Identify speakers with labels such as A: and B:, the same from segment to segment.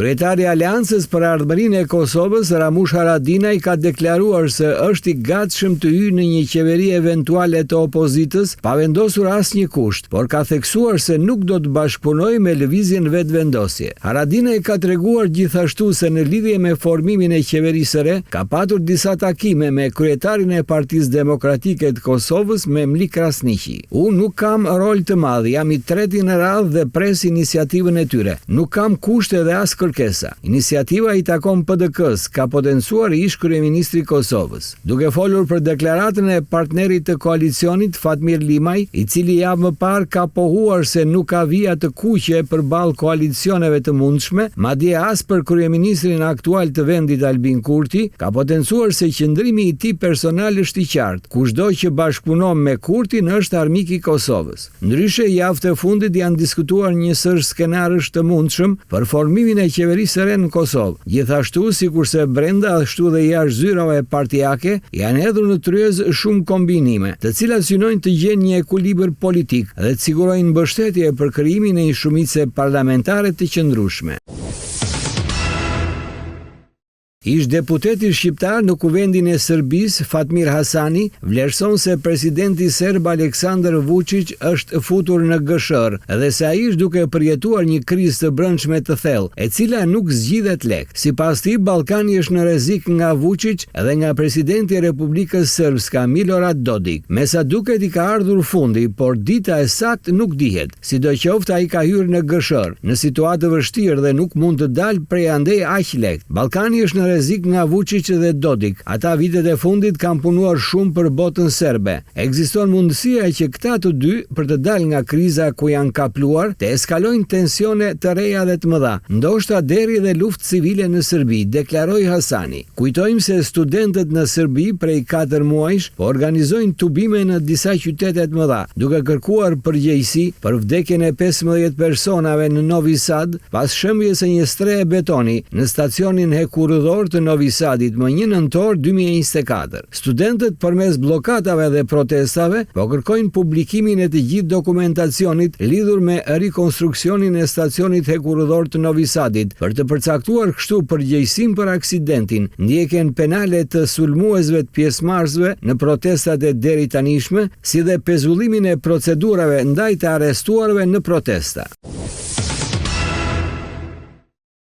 A: Kryetari i Aleancës për Ardhmërinë e Kosovës, Ramush Haradinaj, ka deklaruar se është i gatshëm të hyjë në një qeveri eventuale të opozitës pa vendosur asnjë kusht, por ka theksuar se nuk do të bashkëpunojë me lëvizjen vetvendosje. Haradinaj ka treguar gjithashtu se në lidhje me formimin e qeverisë së re ka patur disa takime me kryetarin e Partisë Demokratike të Kosovës, Memli Krasniqi. Unë nuk kam rol të madh, jam i treti në radhë dhe pres iniciativën e tyre. Nuk kam kushte dhe as kërkesa. Iniciativa i takon PDK-s, ka potencuar ish kryeministri i Kosovës. Duke folur për deklaratën e partnerit të koalicionit Fatmir Limaj, i cili javë më parë ka pohuar se nuk ka vija të kuqe përballë koalicioneve të mundshme, madje as për kryeministrin aktual të vendit Albin Kurti, ka potencuar se qëndrimi i tij personal është i qartë. Kushdo që bashkëpunon me Kurtin është armik i Kosovës. Ndryshe, javën e fundit janë diskutuar një sër skenarësh të mundshëm për formimin e qeverisë së re në Kosovë. Gjithashtu, sikurse brenda ashtu dhe jashtë zyrave partijake, janë hedhur në tryez shumë kombinime, të cilat synojnë të gjejnë një ekuilibër politik dhe të sigurojnë mbështetje për krijimin e një shumice parlamentare të qëndrueshme. Ish deputeti shqiptar në kuvendin e Serbisë, Fatmir Hasani, vlerëson se presidenti serb Aleksandar Vučić është futur në gëshër dhe se ai është duke përjetuar një krizë të brendshme të thellë, e cila nuk zgjidhet lehtë. Sipas tij, Ballkani është në rrezik nga Vučić dhe nga presidenti i Republikës Srpska, Milorad Dodik. Me sa duket i ka ardhur fundi, por dita e saktë nuk dihet. Sidoqoftë, ai ka hyrë në gëshër, në situatë të vështirë dhe nuk mund të dalë prej andej aq lehtë. Ballkani është në rrezik nga Vučić dhe Dodik. Ata vitet e fundit kanë punuar shumë për botën serbe. Ekziston mundësia që këta të dy për të dalë nga kriza ku janë kapluar, të eskalojnë tensione të reja dhe të mëdha, ndoshta deri dhe luftë civile në Serbi, deklaroi Hasani. Kujtojmë se studentët në Serbi prej 4 muajsh po organizojnë tubime në disa qytete të mëdha, duke kërkuar përgjegjësi për vdekjen e 15 personave në Novi Sad pas shëmbjes së një strehe betoni në stacionin hekurëdhor të Novi Sadit më 1 nëntor 2024. Studentët përmes bllokatave dhe protestave po kërkojnë publikimin e të gjithë dokumentacionit lidhur me rikonstruksionin e stacionit hekurëdhor të Novi Sadit për të përcaktuar kështu përgjegjësinë për aksidentin, ndjekjen penale të sulmuesve të pjesëmarrësve në protestat e deritanishme, si dhe pezullimin e procedurave ndaj të arrestuarve në protesta.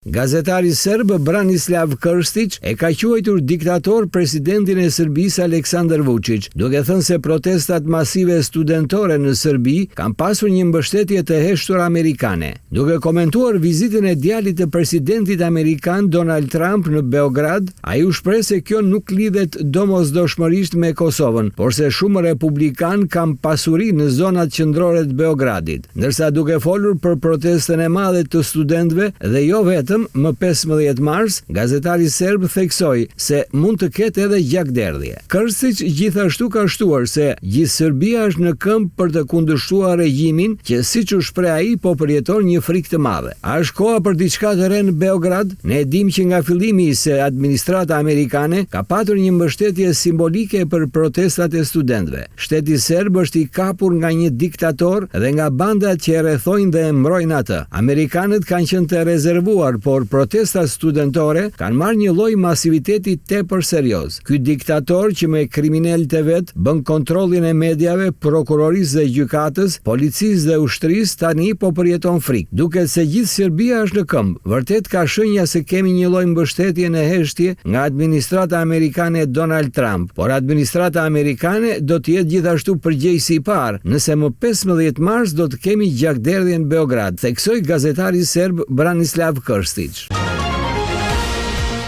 A: Gazetari serb Branislav Krstić e ka quajtur diktator presidentin e Serbisë Aleksandar Vučić, duke thënë se protestat masive studentore në Serbi kanë pasur një mbështetje të heshtur amerikane. Duke komentuar vizitën e djalit të presidentit amerikan Donald Trump në Beograd, ai u shpreh se kjo nuk lidhet domosdoshmërisht me Kosovën, por se shumë republikan kanë pasuri në zonat qendrore të Beogradit. Ndërsa duke folur për protestën e madhe të studentëve dhe jo vetëm, më 15 mars, gazetari serb theksoi se mund të ketë edhe gjakderdhje. Krstić gjithashtu ka shtuar se gjithë Serbia është në këmbë për të kundërshtuar regjimin që, siç u shpreh ai, po përjeton një frikë të madhe. A është koha për diçka të re në Beograd? Ne e dimë që nga fillimi se administrata amerikane ka patur një mbështetje simbolike për protestat e studentëve. Shteti serb është i kapur nga një diktator dhe nga bandat që e rrethojnë dhe mbrojnë atë. Amerikanët kanë qenë të rezervuar, por protestat studentore kanë marrë një lloj masiviteti tepër serioz. Ky diktator që me kriminalët e vet bën kontrollin e mediave, prokurorisë dhe gjykatës, policisë dhe ushtrisë, tani po përjeton frikë. Duket se gjithë Serbia është në këmbë. Vërtet ka shenja se kemi një lloj mbështetje në heshtje nga administrata amerikane e Donald Trump, por administrata amerikane do të jetë gjithashtu përgjegjësi i parë nëse më 15 mars do të kemi gjakderdhje në Beograd, theksoi gazetari serb Branislav Krstić.